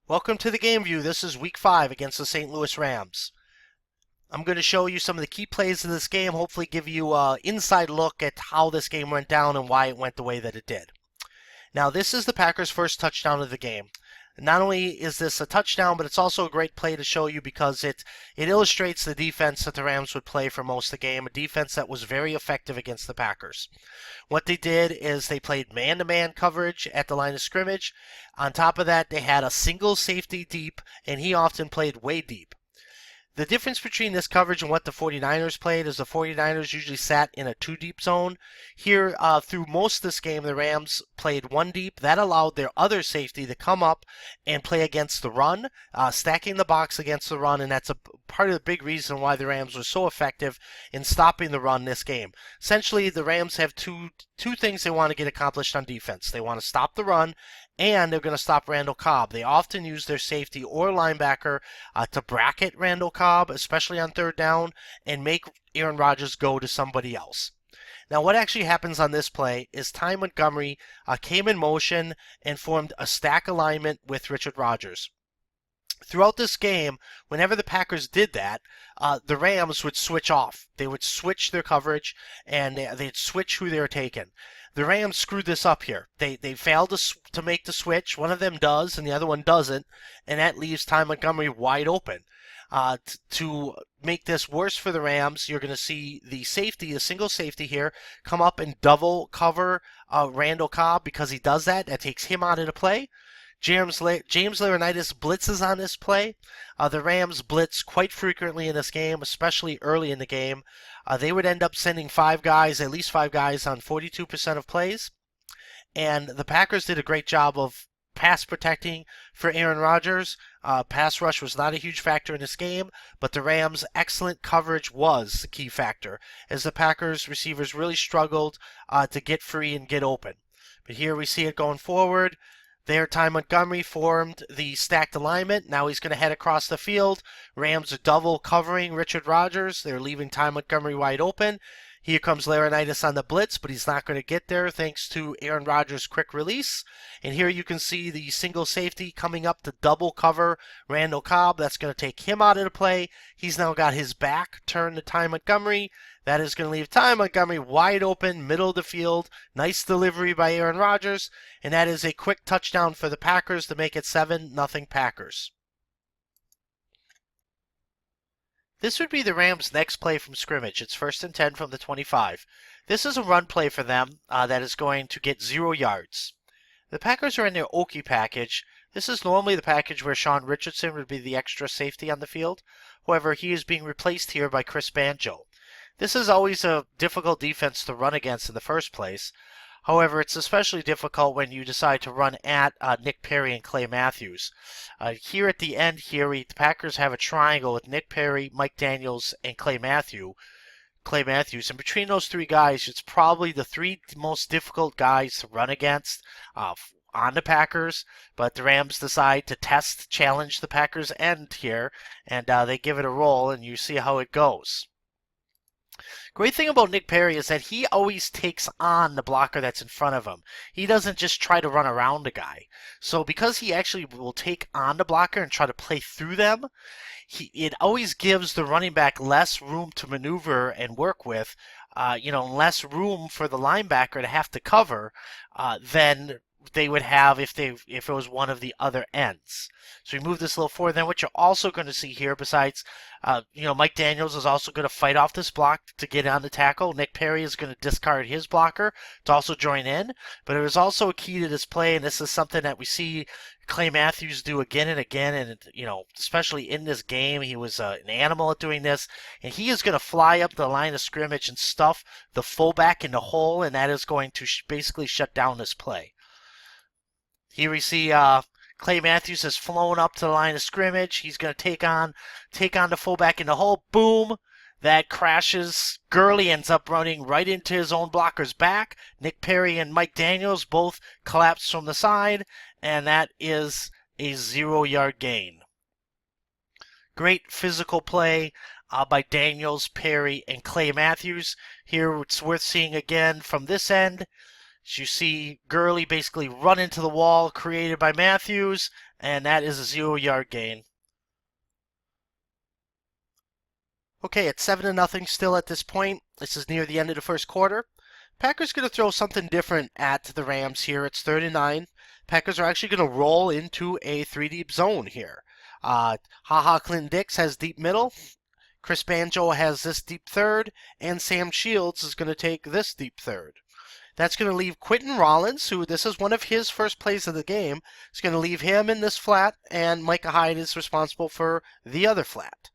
Welcome to the game view. This is week 5 against the St. Louis Rams. I'm going to show you some of the key plays of this game, hopefully give you an inside look at how this game went down and why it went the way that it did. Now, this is the Packers' first touchdown of the game. Not only is this a touchdown, but it's also a great play to show you because it illustrates the defense that the Rams would play for most of the game, a defense that was very effective against the Packers. What they did is they played man-to-man coverage at the line of scrimmage. On top of that, they had a single safety deep, and he often played way deep. The difference between this coverage and what the 49ers played is the 49ers usually sat in a 2-deep zone. Here, through most of this game, the Rams played 1 deep. That allowed their other safety to come up and play against the run, stacking the box against the run, and that's a part of the big reason why the Rams were so effective in stopping the run this game. Essentially, the Rams have two things they want to get accomplished on defense. They want to stop the run, and they're going to stop Randall Cobb. They often use their safety or linebacker to bracket Randall Cobb, especially on third down, and make Aaron Rodgers go to somebody else. Now, what actually happens on this play is Ty Montgomery came in motion and formed a stack alignment with Richard Rodgers. Throughout this game, whenever the Packers did that, the Rams would switch off. They would switch their coverage, and they'd switch who they were taking. The Rams screwed this up here. They failed to make the switch. One of them does, and the other one doesn't, and that leaves Ty Montgomery wide open. To make this worse for the Rams, you're going to see the safety, the single safety here, come up and double cover Randall Cobb. Because he does that, that takes him out of the play. James Laurinaitis blitzes on this play. The Rams blitz quite frequently in this game, especially early in the game. They would end up sending at least five guys on 42% of plays. And the Packers did a great job of pass protecting for Aaron Rodgers. Pass rush was not a huge factor in this game, but the Rams' excellent coverage was the key factor, as the Packers receivers really struggled to get free and get open. But here we see it going forward. There, Ty Montgomery formed the stacked alignment. Now he's going to head across the field. Rams are double covering Richard Rodgers. They're leaving Ty Montgomery wide open. Here comes Laurinaitis on the blitz, but he's not going to get there thanks to Aaron Rodgers' quick release. And here you can see the single safety coming up to double cover Randall Cobb. That's going to take him out of the play. He's now got his back turned to Ty Montgomery. That is going to leave Ty Montgomery wide open, middle of the field. Nice delivery by Aaron Rodgers. And that is a quick touchdown for the Packers to make it 7-0 Packers. This would be the Rams' next play from scrimmage. It's 1st and 10 from the 25. This is a run play for them that is going to get 0 yards. The Packers are in their Okie package. This is normally the package where Sean Richardson would be the extra safety on the field. However, he is being replaced here by Chris Banjo. This is always a difficult defense to run against in the first place. However, it's especially difficult when you decide to run at Nick Perry and Clay Matthews. Here at the end here, the Packers have a triangle with Nick Perry, Mike Daniels, and Clay Matthews. And between those 3 guys, it's probably the 3 most difficult guys to run against on the Packers. But the Rams decide to challenge the Packers end here, and they give it a roll, and you see how it goes. Great thing about Nick Perry is that he always takes on the blocker that's in front of him. He doesn't just try to run around the guy. So because he actually will take on the blocker and try to play through them, it always gives the running back less room to maneuver and work with, less room for the linebacker to have to cover than they would have if it was one of the other ends. So we move this a little forward. Then what you're also going to see here, besides, Mike Daniels is also going to fight off this block to get on the tackle. Nick Perry is going to discard his blocker to also join in. But it was also a key to this play, and this is something that we see Clay Matthews do again and again, and especially in this game, he was an animal at doing this, and he is going to fly up the line of scrimmage and stuff the fullback in the hole, and that is going to basically shut down this play. Here we see Clay Matthews has flown up to the line of scrimmage. He's going to take on the fullback in the hole. Boom! That crashes. Gurley ends up running right into his own blocker's back. Nick Perry and Mike Daniels both collapse from the side, and that is a 0-yard gain. Great physical play by Daniels, Perry, and Clay Matthews. Here it's worth seeing again from this end. As you see Gurley basically run into the wall created by Matthews, and that is a 0-yard gain. Okay, it's 7-0 still at this point. This is near the end of the first quarter. Packers going to throw something different at the Rams here. It's 3rd and 9. Packers are actually going to roll into a 3-deep zone here. Clinton Dix has deep middle. Chris Banjo has this deep third, and Sam Shields is going to take this deep third. That's going to leave Quentin Rollins, who this is one of his first plays of the game. It's going to leave him in this flat, and Micah Hyde is responsible for the other flat.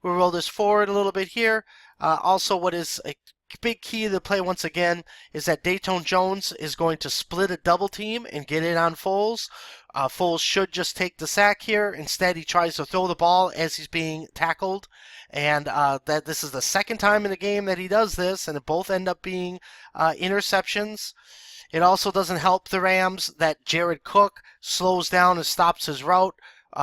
We'll roll this forward a little bit here. Also, what is a big key to the play once again is that Dayton Jones is going to split a double team and get it on Foles. Foles should just take the sack here. Instead, he tries to throw the ball as he's being tackled. And that this is the second time in the game that he does this, and it both end up being interceptions. It also doesn't help the Rams that Jared Cook slows down and stops his route,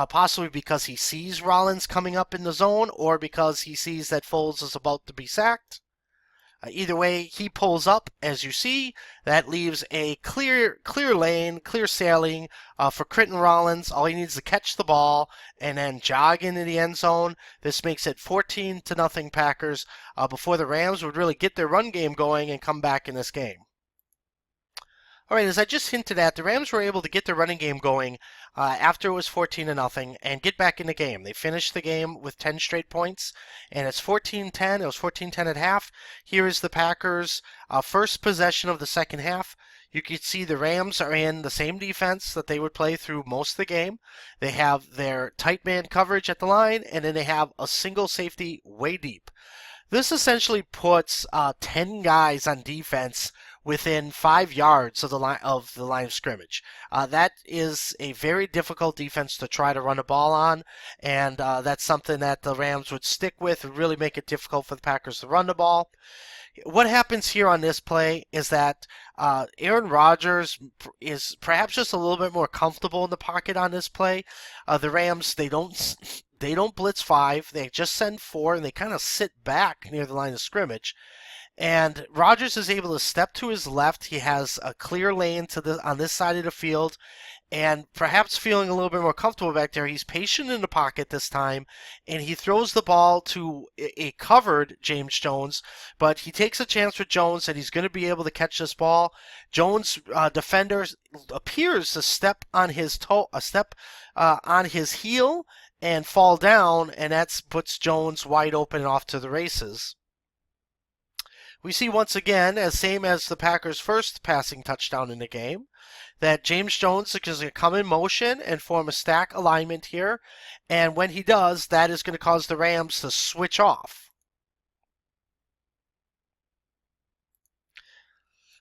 possibly because he sees Rollins coming up in the zone or because he sees that Foles is about to be sacked. Either way, he pulls up, as you see. That leaves a clear lane, clear sailing for Quentin Rollins. All he needs to catch the ball and then jog into the end zone. This makes it 14-0 Packers before the Rams would really get their run game going and come back in this game. All right, as I just hinted at, the Rams were able to get their running game going after it was 14-0 and get back in the game. They finished the game with 10 straight points, and it's 14-10. It was 14-10 at half. Here is the Packers' first possession of the second half. You can see the Rams are in the same defense that they would play through most of the game. They have their tight man coverage at the line, and then they have a single safety way deep. This essentially puts 10 guys on defense within 5 yards of the line of scrimmage. That is a very difficult defense to try to run a ball on, and that's something that the Rams would stick with and really make it difficult for the Packers to run the ball. What happens here on this play is that Aaron Rodgers is perhaps just a little bit more comfortable in the pocket on this play. The Rams, they don't blitz 5. They just send 4, and they kind of sit back near the line of scrimmage. And Rodgers is able to step to his left. He has a clear lane on this side of the field, and perhaps feeling a little bit more comfortable back there, he's patient in the pocket this time, and he throws the ball to a covered James Jones, but he takes a chance with Jones that he's going to be able to catch this ball. Jones' defender appears to step on his on his heel and fall down, and that puts Jones wide open and off to the races. We see once again, same as the Packers' first passing touchdown in the game, that James Jones is going to come in motion and form a stack alignment here. And when he does, that is going to cause the Rams to switch off.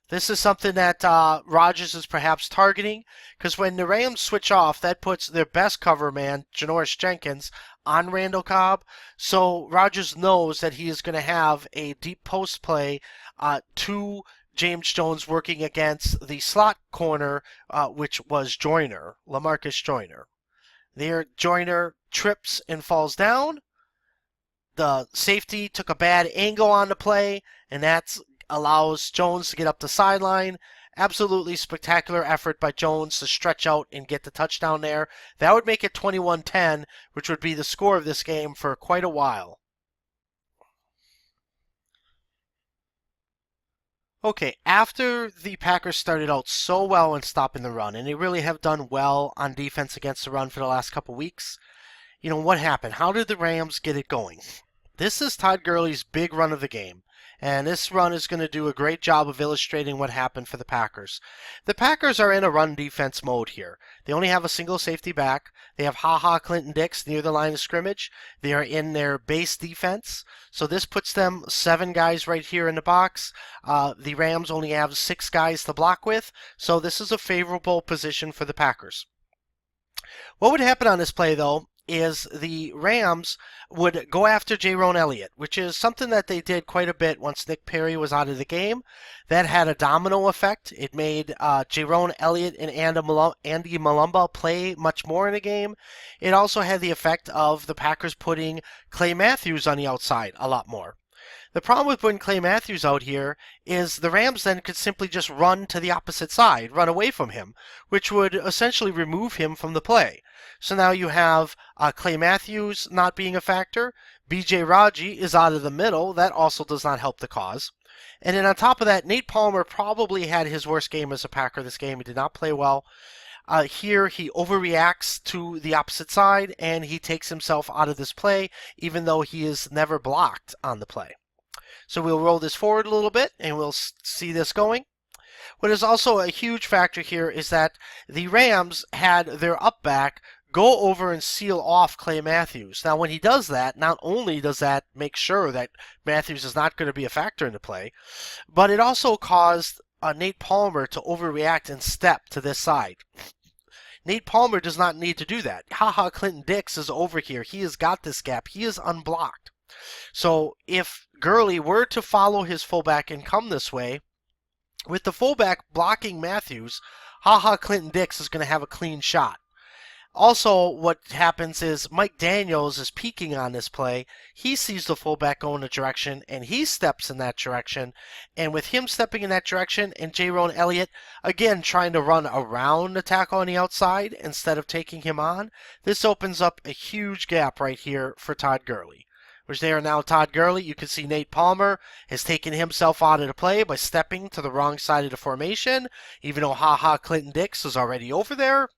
This is something that Rodgers is perhaps targeting, because when the Rams switch off, that puts their best cover man, Janoris Jenkins, on Randall Cobb. So Rodgers knows that he is going to have a deep post play to James Jones working against the slot corner, which was Joyner, LaMarcus Joyner. There, Joyner trips and falls down. The safety took a bad angle on the play, and that allows Jones to get up the sideline. Absolutely spectacular effort by Jones to stretch out and get the touchdown there. That would make it 21-10, which would be the score of this game for quite a while. Okay, after the Packers started out so well in stopping the run, and they really have done well on defense against the run for the last couple weeks, what happened? How did the Rams get it going? This is Todd Gurley's big run of the game. And this run is going to do a great job of illustrating what happened for the Packers. The Packers are in a run defense mode here. They only have a single safety back. They have Clinton Dix near the line of scrimmage. They are in their base defense. So this puts them 7 guys right here in the box. The Rams only have 6 guys to block with. So this is a favorable position for the Packers. What would happen on this play, though, is the Rams would go after Jaron Elliott, which is something that they did quite a bit once Nick Perry was out of the game. That had a domino effect. It made Jaron Elliott and Andy Malumba play much more in the game. It also had the effect of the Packers putting Clay Matthews on the outside a lot more. The problem with putting Clay Matthews out here is the Rams then could simply just run to the opposite side, run away from him, which would essentially remove him from the play. So now you have Clay Matthews not being a factor. B.J. Raji is out of the middle. That also does not help the cause. And then on top of that, Nate Palmer probably had his worst game as a Packer this game. He did not play well. Here he overreacts to the opposite side and he takes himself out of this play, even though he is never blocked on the play. So we'll roll this forward a little bit and we'll see this going. What is also a huge factor here is that the Rams had their up back go over and seal off Clay Matthews. Now, when he does that, not only does that make sure that Matthews is not going to be a factor in the play, but it also caused Nate Palmer to overreact and step to this side. Nate Palmer does not need to do that. Clinton Dix is over here. He has got this gap. He is unblocked. So if Gurley were to follow his fullback and come this way, with the fullback blocking Matthews, Clinton Dix is going to have a clean shot. Also, what happens is Mike Daniels is peeking on this play. He sees the fullback go in a direction, and he steps in that direction. And with him stepping in that direction and Jaron Elliott, again, trying to run around the tackle on the outside instead of taking him on, this opens up a huge gap right here for Todd Gurley. Which they are now Todd Gurley. You can see Nate Palmer has taken himself out of the play by stepping to the wrong side of the formation, even though Clinton Dix is already over there.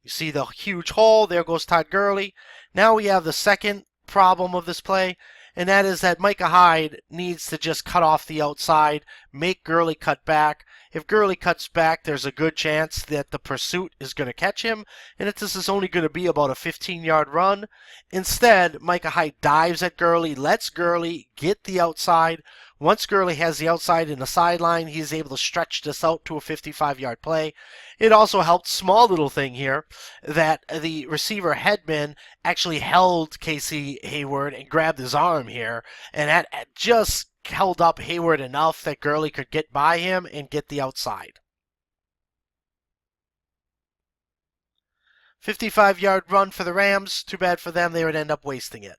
You see the huge hole. There goes Todd Gurley. Now we have the second problem of this play, and that is that Micah Hyde needs to just cut off the outside, make Gurley cut back. If Gurley cuts back, there's a good chance that the pursuit is going to catch him, and that this is only going to be about a 15-yard run. Instead, Micah Hyde dives at Gurley, lets Gurley get the outside. Once Gurley has the outside in the sideline, he's able to stretch this out to a 55-yard play. It also helped, small little thing here, that the receiver Hedman actually held Casey Hayward and grabbed his arm here, and that just held up Hayward enough that Gurley could get by him and get the outside. 55-yard run for the Rams. Too bad for them. They would end up wasting it.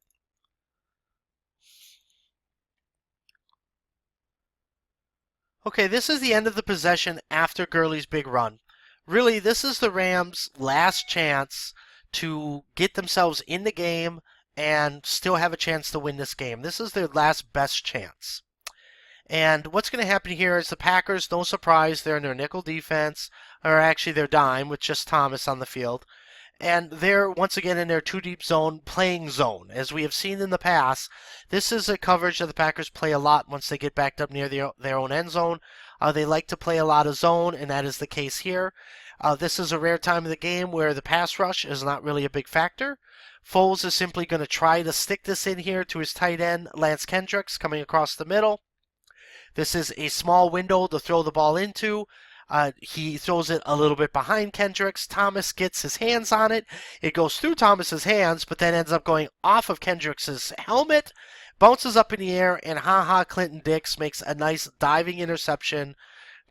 Okay, this is the end of the possession after Gurley's big run. Really, this is the Rams' last chance to get themselves in the game and still have a chance to win this game. This is their last best chance. And what's going to happen here is the Packers, no surprise, they're in their nickel defense, or actually their dime with just Thomas on the field. And they're once again in their two-deep zone, playing zone. As we have seen in the past, this is a coverage that the Packers play a lot once they get backed up near their own end zone. They like to play a lot of zone, and that is the case here. This is a rare time of the game where the pass rush is not really a big factor. Foles is simply going to try to stick this in here to his tight end, Lance Kendricks, coming across the middle. This is a small window to throw the ball into. He throws it a little bit behind Kendricks. Thomas gets his hands on it. It goes through Thomas's hands, but then ends up going off of Kendricks' helmet, bounces up in the air, and Clinton Dix makes a nice diving interception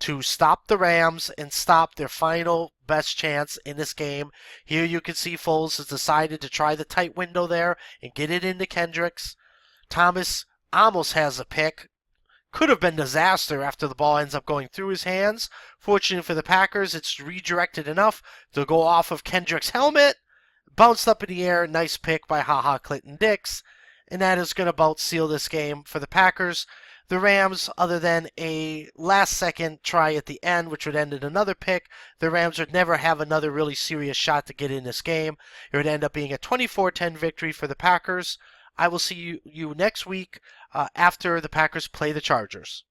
to stop the Rams and stop their final best chance in this game. Here you can see Foles has decided to try the tight window there and get it into Kendricks. Thomas almost has a pick. Could have been disaster after the ball ends up going through his hands. Fortunately for the Packers, it's redirected enough to go off of Kendrick's helmet. Bounced up in the air. Nice pick by Clinton Dix. And that is going to about seal this game for the Packers. The Rams, other than a last-second try at the end, which would end in another pick, the Rams would never have another really serious shot to get in this game. It would end up being a 24-10 victory for the Packers. I will see you next week after the Packers play the Chargers.